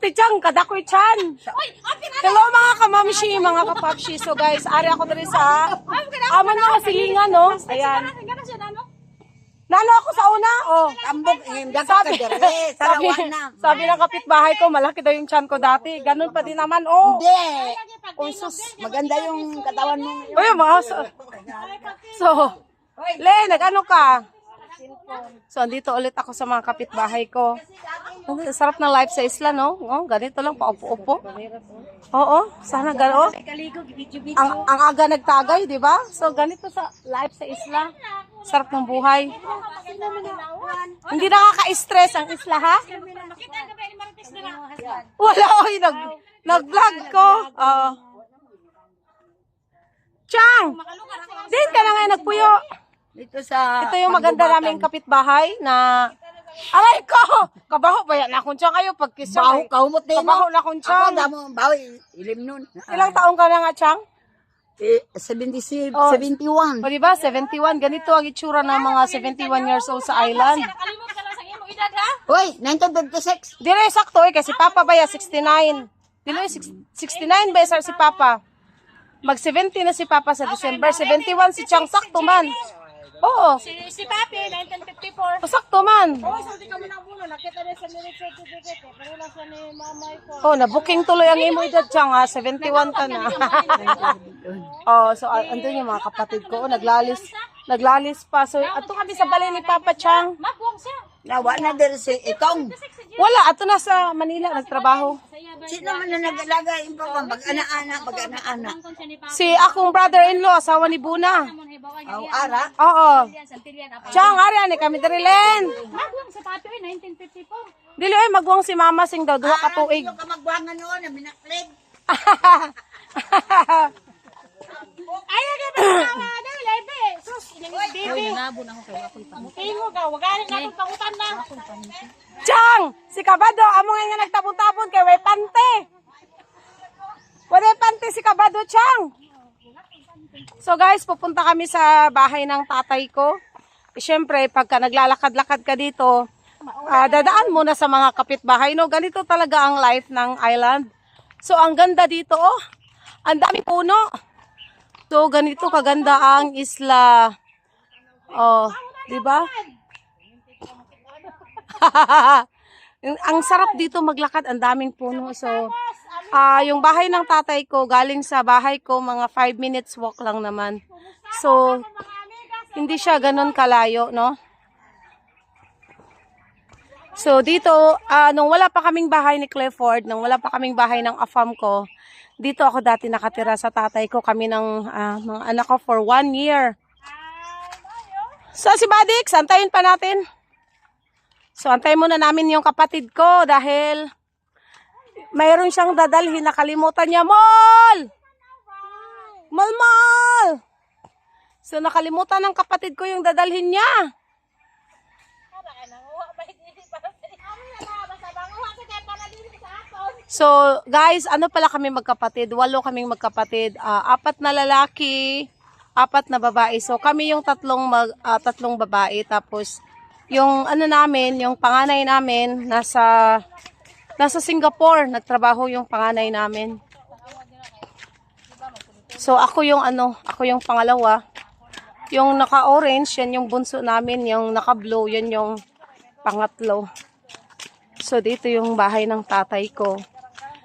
ti Chang, kadakoy chan. Hello mga kamamshi, mga kapapshi. So guys, ari ako diri sa aman mga silingan, no? Ayan. Nano ako sa una? Oh. Ambog, sabi, sabi ng kapitbahay ko, malaki daw yung chan ko dati. Ganun pa din naman, oh. Hindi. Uy, sus. Maganda yung katawan mo. Uy, mga so, Le, nag-ano ka? So, andito ulit ako sa mga kapitbahay ko. Ang sarap ng life sa isla, no? Oh, ganito lang, paupo-upo. Oo, sana gano'n. Ang aga nagtagay, di ba? So, ganito sa life sa isla. Sarap ng buhay. Hindi nakaka-stress ang isla, ha? Wala, oy, nag-vlog ko. Chang! Din ka na ngayon nagpuyo. Ito yung maganda naming kapitbahay na... Aray ko! Kabaho ba yan? Nakon Chang kayo pagkisya. Baho, kahumot din. Kabaho na kun Chang. Ako, damo, baho, ilim nun. Ilang taong ka na nga, Chang? 76, Oh. 71. O diba? 71. Ganito ang itsura ng mga 71 years old sa island. Hoy, 1956. Dire sakto eh, kasi Papa ba ya 69. Dilo 69 ba si Papa? Mag 70 na si Papa sa December. 71 si Chang, sakto man. Oo. Si Papi, 1954. Sakto man. Oh, sabi ka mo na muna, nakita niya sa marriage certificate. Pero lang siya ni mamay ko. Oh, na-booking tuloy ang imo edad Chang ha. 71 ka na. Oh, so andun yung mga kapatid ko. Oh, naglalis pa. So, ato kami sa balay ni Papa Chang. Magwang siya. Nawa na din si Itong. Wala, ato na sa Manila nagtrabaho. Sino man na nag-alaga yung papa? Mag-ana-ana, mag-ana-ana. Si akong brother-in-law, asawa ni Buna. Aw, ara. Oo. Chang, ari ani kami dirilen. Magwang sa Papi, 1954. Dili ay magwang si Mama sing daw duha ka tuig. Yung kamagwangan noon, na minaklig. Ay, nagkatawa na, lebe. Sus, baby. Tingo ka, wagaling na itong pangutan na. Chang, si Kabado amo nga nagtabon-tabon kay way pante. Wala pante si Kabado, Chang. So guys, pupunta kami sa bahay ng tatay ko. Siyempre, pagka naglalakad-lakad ka dito, dadaan muna sa mga kapitbahay. No, ganito talaga ang life ng island. So ang ganda dito, oh. Ang dami puno. So ganito kaganda ang isla. Oh, 'di ba? Ang sarap dito maglakad, ang daming puno. So yung bahay ng tatay ko, galing sa bahay ko, mga 5 minutes walk lang naman. So, hindi siya ganun kalayo, no? So, dito, nung wala pa kaming bahay ni Clifford, nung wala pa kaming bahay ng afam ko, dito ako dati nakatira sa tatay ko, kami ng mga anak ko for 1 year. So, si Badix, antayin pa natin. So, antayin muna namin yung kapatid ko dahil mayroon siyang dadalhin, nakalimutan niya. Mall! Mall! So, nakalimutan ng kapatid ko yung dadalhin niya. So, guys, ano pala kami magkapatid? 8 kaming magkapatid. 4 na lalaki, 4 na babae. So, kami yung tatlong babae. Tapos, yung ano namin, yung panganay namin, nasa Singapore. Nagtrabaho yung panganay namin. So, ako yung pangalawa. Yung naka-orange, yan yung bunso namin. Yung naka-blue, yan yung pangatlo. So, dito yung bahay ng tatay ko.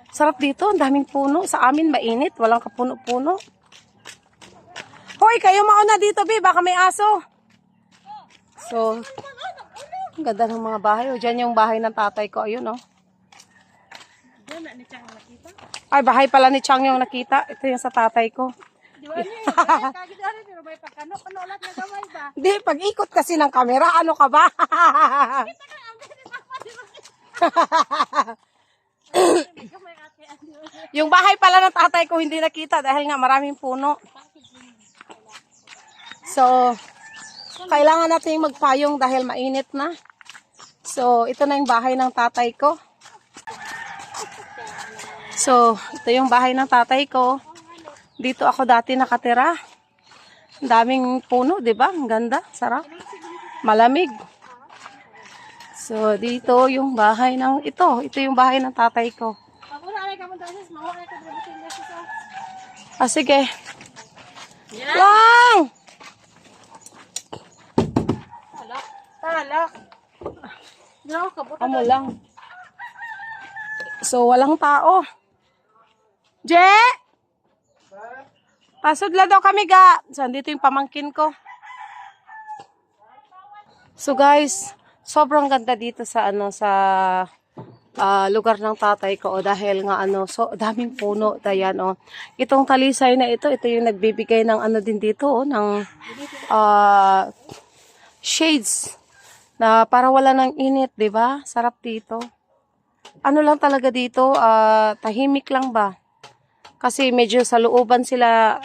Sarap dito, ang daming puno. Sa amin, mainit. Walang kapuno-puno. Hoy, kayo mauna dito, be. Baka may aso. So, ang ganda ng mga bahay. O, dyan yung bahay ng tatay ko. Ayun, oh. Ay, bahay pala ni Chang yung nakita. Ito yung sa tatay ko. Hindi, pag-ikot kasi ng kamera, ano ka ba? Yung bahay pala ng tatay ko hindi nakita dahil nga maraming puno. So, kailangan natin magpayong dahil mainit na. So, ito na yung bahay ng tatay ko. So, ito yung bahay ng tatay ko. Dito ako dati nakatira. Ang daming puno, 'di ba? Ang ganda, sarap. Malamig. So, dito yung bahay ng, ito yung bahay ng tatay ko. Ako na alay ka mo tayo, mawa na ka drabutin na siya. Sige. Lang! Talak. Dino ka buta. Amo lang. So, walang tao. Je! Pasudla daw kami ga. So, andito yung pamangkin ko. So, guys, sobrang ganda dito sa lugar ng tatay ko dahil nga so daming puno dayan itong talisay na ito yung nagbibigay ng din dito ng shades na para wala ng init, 'di ba? Sarap dito. Ano lang talaga dito, tahimik lang ba? Kasi medyo sa looban sila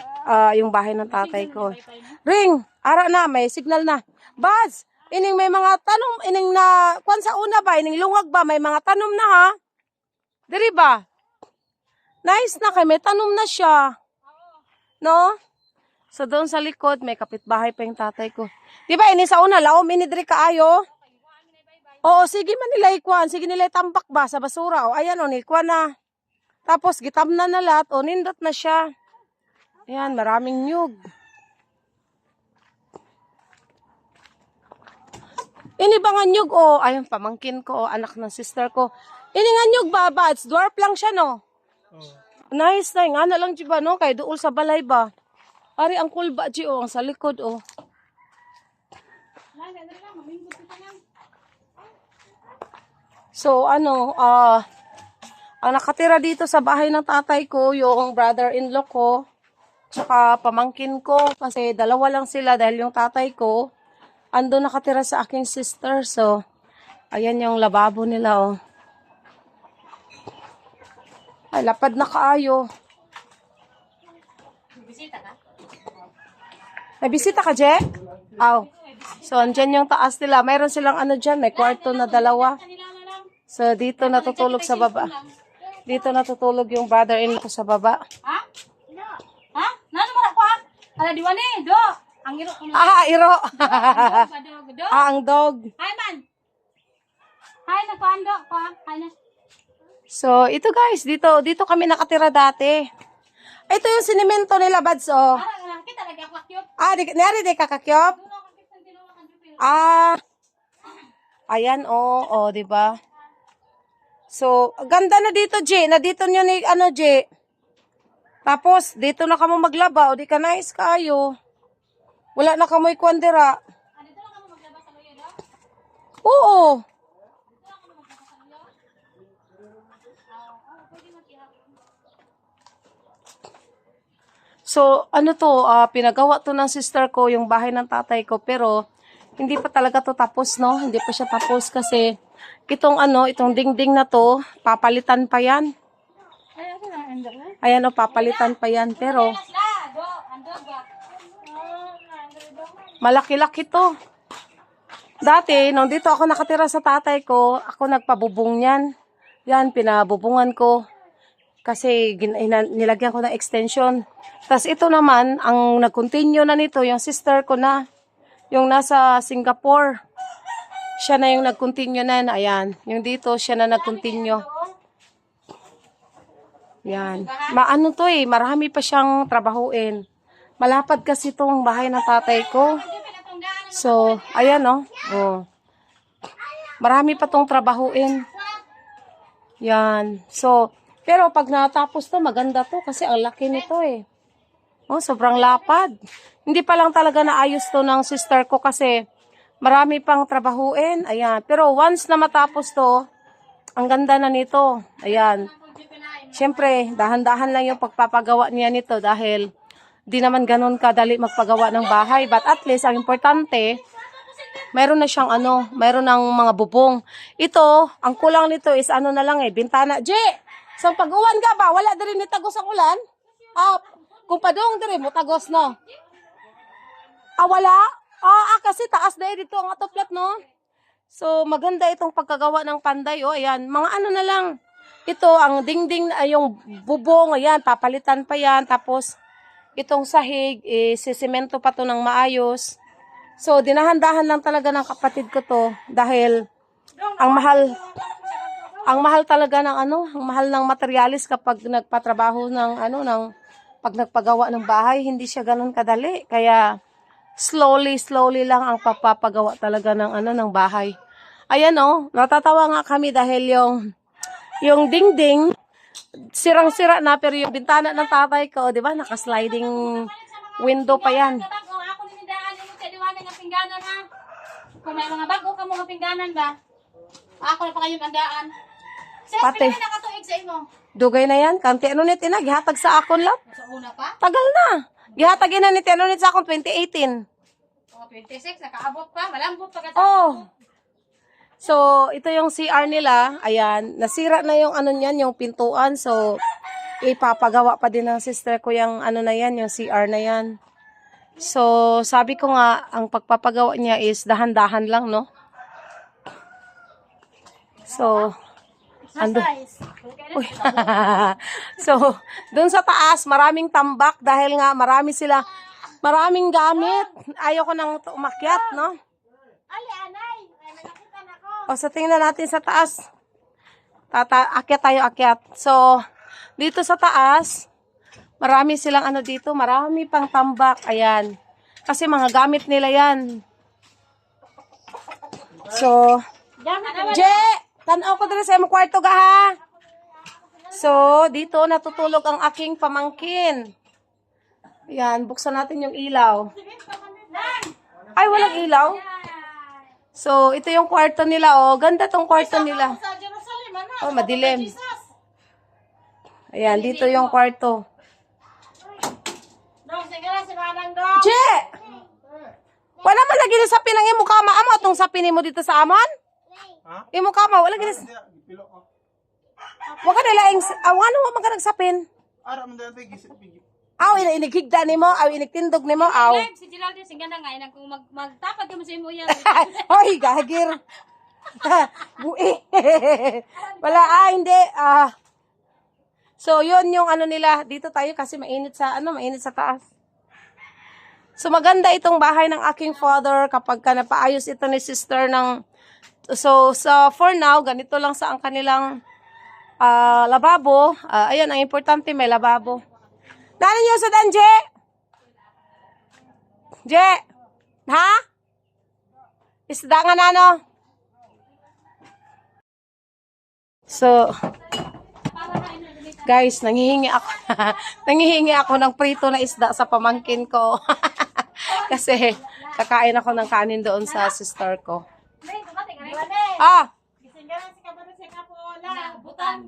yung bahay ng tatay ko. Ring, ara na, may signal na. Buzz, ining may mga tanom, ining na, kwan sa una ba, ining lungag ba, may mga tanom na ha? Diri ba? Nice na kay may tanom na siya. No? So doon sa likod, may kapitbahay pa yung tatay ko. Di ba, ini sa una, laom, ini diri kaayo? Oo, sige man nila ikwan, sige nila tambak ba sa basura. O, ayan o, nikwan na. Tapos, gitamnan na lahat, o, nindot na siya. Ayan, maraming nyug. Ini ba nga nyug, o, ayun, pamangkin ko, o, anak ng sister ko. Ini nga nyug ba, Bads? Dwarf lang siya, no? Nice na, nga na lang, diba, no? Kay dool sa balay ba? Ari, ang kulba, G, o, ang sa likod, o. So, ang nakatira dito sa bahay ng tatay ko, yung brother-in-law ko, tsaka pamangkin ko, kasi dalawa lang sila dahil yung tatay ko, ando nakatira sa aking sister. So, ayan yung lababo nila, oh. Ay, lapad na kaayo. May bisita ka, Je? Aw. So, andyan yung taas nila. Mayroon silang dyan, may kwarto na dalawa. So, dito natutulog sa baba. Dito natutulog yung brother-in-law ko sa baba. Ha? Ha? Nano mo ako ha? Ala diwani, do. Ang iro ko na. Iro. Do. Ang dog. Hi man. Hi na paando pa. Hi na. So, ito guys, dito kami nakatira dati. Ito yung sinimento nila, Bads, oh. Ara kita lagi ako cute. Nari di kakakyop? Ayan, oh, di ba? So, ganda na dito, J. Na dito nyo ni, J. Tapos, dito na kamo maglaba. O, di ka nice kayo. Wala na kamoy kwandira. Dito lang kamo maglaba sa loyo, do? Oo. So, pinagawa to ng sister ko, yung bahay ng tatay ko. Pero, hindi pa talaga to tapos, no? Hindi pa siya tapos kasi itong dingding na to, papalitan pa yan. Ay, ako na ando. Ayan, papalitan pa yan. Pero, Do, ando ba? malaki-laki to. Dati, nung dito ako nakatira sa tatay ko, ako nagpabubong yan. Yan, pinabubungan ko. Kasi nilagyan ko ng extension. Tapos ito naman, ang nag-continue na nito, yung sister ko na. Yung nasa Singapore. Siya na yung nag-continue na. Ayan. Yung dito, siya na nag-continue. Yan. Marami pa siyang trabahuin. Malapad kasi itong bahay ng tatay ko. So, ayan, oh. Marami pa tong trabahuin. Yan. So, pero pag natapos to, maganda to kasi ang laki nito eh. Oh, sobrang lapad. Hindi pa lang talaga naayos to ng sister ko kasi marami pang trabahuin. Ayan. Pero once na matapos to, ang ganda na nito. Ayan. Siyempre, dahan-dahan lang yung pagpapagawa niya nito dahil di naman ganun kadali magpagawa ng bahay. But at least, ang importante, mayroon na siyang mayroon ng mga bubong. Ito, ang kulang nito is na lang bintana. J! So, pag-uwan ka ba? Wala din ni tagos ang ulan? Kung padong din mo tagos, no? Wala? Kasi taas na dito ang atoplat, no? So, maganda itong pagkagawa ng panday, oh. Ayan, mga na lang. Ito, ang dingding, yung bubong, ayan, papalitan pa yan. Tapos, itong sahig, sisemento pa to ng maayos. So, dinahan-dahan lang talaga ng kapatid ko to. Dahil, ang mahal talaga ng ang mahal ng materialis kapag nagpatrabaho pag nagpagawa ng bahay, hindi siya ganun kadali. Kaya slowly lang ang papapagawa talaga ng bahay. Ayan natatawa nga kami dahil yung dingding sirang-sira na, pero yung bintana ng tatay ko, 'di ba, naka-sliding window pa yan. Ako ninindaan mo sa liwanag ng pingganan ha. Kung may mga bago ka mga pingganan ba? Ako na pa kayong andaan. Pati. Pati. Nakatuig sa imo. Dugay na yan. Kanti gihatag sa akon lang. Sa una pa? Tagal na. Gihatag ni sa akon 2018. O, 26. Nakaabot pa. Malambot pa ka. Oh. So, ito yung CR nila. Ayan. Nasira na yung niyan, yung pintuan. So, ipapagawa pa din ng sister ko yung yung CR na yan. So, sabi ko nga, ang pagpapagawa niya is dahan-dahan lang, no? So, Uy. So, dun sa taas, maraming tambak dahil nga maraming gamit. Ayoko nang umakyat, no? Ali, anay. Nakita na ko. O, so tingnan natin sa taas. Akyat. So, dito sa taas, marami silang dito, marami pang tambak. Ayan. Kasi mga gamit nila yan. So, Je! Tanaw ko dito sa imong kwarto ga ha. So, dito natutulog ang aking pamangkin. Ayan, buksan natin yung ilaw. Ay, walang ilaw. So, ito yung kwarto nila, Ganda tong kwarto nila. Sa Jerusalem, ano? Oh, madilim. Ayan, dito yung kwarto. Dong, sige na si Manang Dong. Je! Wala man lagi na sapin ang imo kama amo atong sapin mo dito sa amon? Ha? Imo kama wala gid. Wa ka nalaing ano mo man nagsapin? Ara man dati gisip pigi. Aw inigigda nimo, aw inigtindog nimo, aw. Live, si Geraldine, sige na nga, kung magtapad ka mo sa imo yan. Hoy, gagir. Bui. Wala hindi. So yun yung nila, dito tayo kasi mainit sa mainit sa taas. So maganda itong bahay ng aking father kapag napaayos ito ni sister ng for now ganito lang sa ang kanilang lababo. Ayan ang importante may lababo. Nano niyo sa danje? Je. Ha? Isda nga nano. So guys, nanghihingi ako ng prito na isda sa pamangkin ko. Kasi kakain ako ng kanin doon sa sister ko. Ah, Gising ka na si Kabado si Kapola. Butan.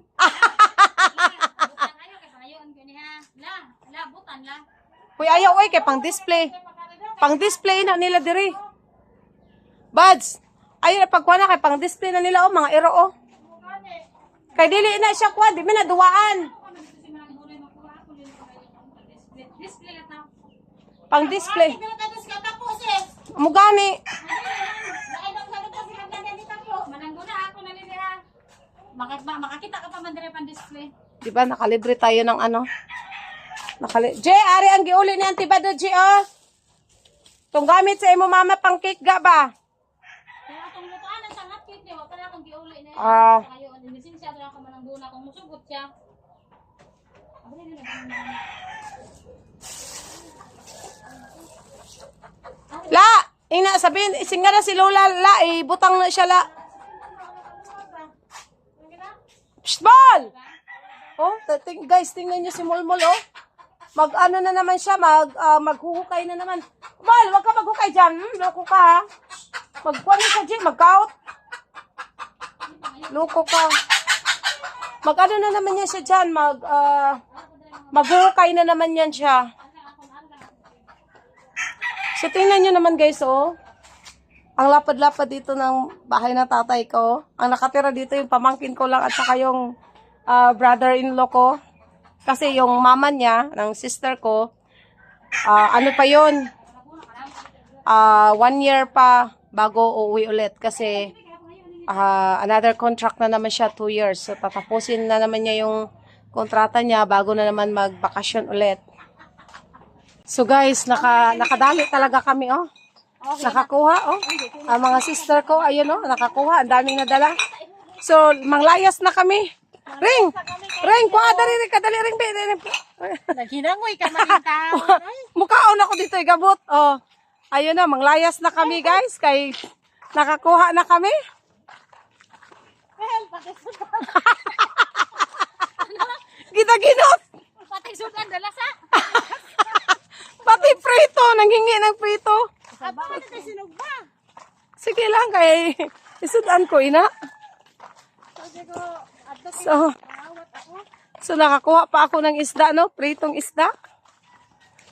Ayo kay payo ang gani ha. La butan la. uy ayaw kay pang-display. Pang-display na nila diri. Buds, ayaw na pagkuha na kay pang-display na nila mga ero Kay dili na siya kuha, di na duwaan. Display lang na. Pang-display. Ito ka si Kapola. Mugani. Manangguna ako na nila ha. Makakita ka pa man dire pan display. Di ba nakalibre tayo ng Je, ari ang giuli ni Auntie Bado, Je, Tung gamit sa imo mama pang cake ga ba? Kaya atong lutaan sa hotcake niya, wala akong giuli na. Ah. Kayo, lisensyado na ako manangguna kung musugot siya. La, ina sabihin, isinga na si Lola, la, butang na siya, la. Psst, ball! Oh, guys, tingnan niyo si Mulmul, Mag-ano na naman siya, maghuhukay na naman. Ball, wag ka maghukay dyan. Loko ka, ha? Magkuhan na siya, Jim, mag-out. Loko ka. Mag-ano na naman yan siya dyan, maghuhukay na naman yan siya. So, tingnan nyo naman guys, Ang lapad-lapad dito ng bahay ng tatay ko. Ang nakatira dito yung pamangkin ko lang at saka yung brother-in-law ko. Kasi yung mama niya, ng sister ko, ano pa yun? 1 year pa bago uuwi ulit. Kasi another contract na naman siya, 2 years. So, tatapusin na naman niya yung kontrata niya bago na naman magbakasyon ulit. So guys, nakadali talaga kami, Nakakuha, oh. Ang mga sister ko, ayun, oh, nakakuha. Ang daming nadala. So, manglayas na kami. Ring! Ring! Kuha, dali, ring. Naghinangoy ka man tao. Mukhaon ako dito, igabot. Oh. Ayun na, manglayas na kami, guys. Kay nakakuha na kami. Well, pati sudan. Gita-ginot! Pati sudan, dalasa. Pati prito, nanghingi ng prito. Aba, ano tayo sinugba? Sige lang, kay isudan ko, ina. Sabi ko, ato So, awat ako. so nakakuha pa ako ng isda, no? Pritong isda.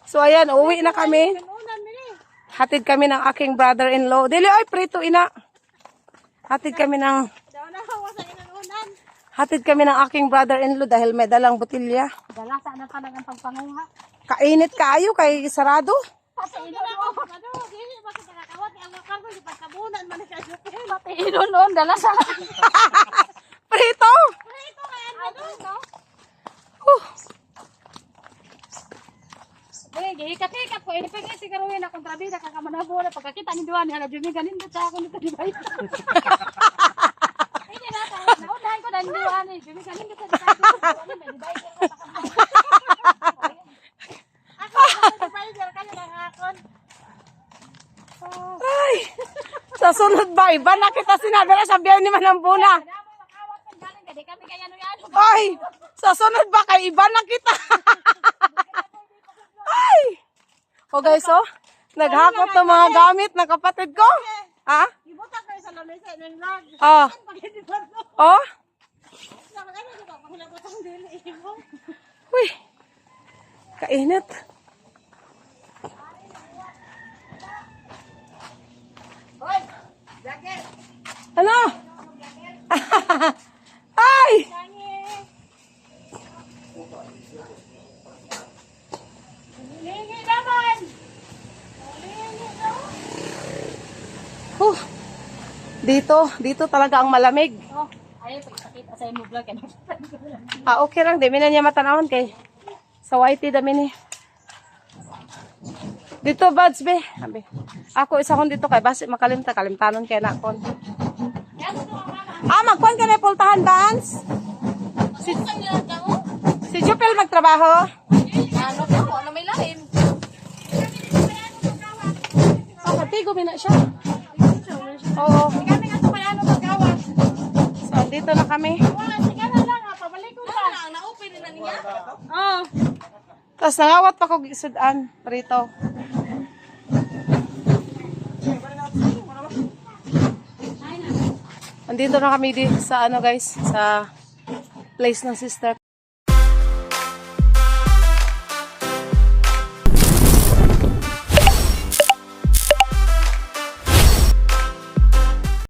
So, ayan, uwi na kami. Kanunan mo eh. Hatid kami ng aking brother-in-law. Dili, ay, prito, ina. Hatid kami ng aking brother-in-law dahil may dalang botilya. Dalasa na pa ng pagpanguha. Kainit kayo kay sarado. Pati inon. Ano, dili bakit nakakawat ang kargo di pagkabunan man sa Jupil. Pati inon dalasa. Prito! Ito kaya ano? Ikat-ikat ko. Ini pengen siguro na kontrabida kakamanabo na pagkakita ni Duan. Hala, Jumi, ganin ba sa ako nito di ba ito? Hindi na tayo. Naunahan ko na ni Duan. Jumi, ganin ba sa di ba ito? Di ba ito? Ako, di ba ito? Kanya lang akon. Ay! Sa sunod ba, iba na kita sinabi na sa biyahe ni Manambuna. Namoy makawat ng galing. Di kami kaya ano. Ay! Sa sunod ba, kay iba na kita. Ay! O guys, oh. Naghakot ng mga gamit ng kapatid ko. Ha? Ibutak kayo sa lamesa ng lag. Oh. Pagkindi ba ito? Oh? Sama ka na, di ba? Pahilabot ang dili mo. Uy! Kainit. Ano? Ay! Lingi naman! Dito talaga ang malamig. Oh, ayaw pagkakita sa imo vlog. Okay lang, di na niya matanawon kay sa YT dami ni. Dito buds be. Abi. Ako isa kon dito kay basi kalimtanon kay na kon. Magkuhan ka na pultahan dance. Si Jupel magtrabaho. Ano po? Ano may lalim? Katigo na siya. Oo. Kami nga tumayano magawas. So, dito na kami. Wala, sige na lang ha. Pabalik ko pa. Na-open na niya? Oo. Tapos nangawat pa ko gisudan rito. Andito na kami sa ano guys, sa place ng sister.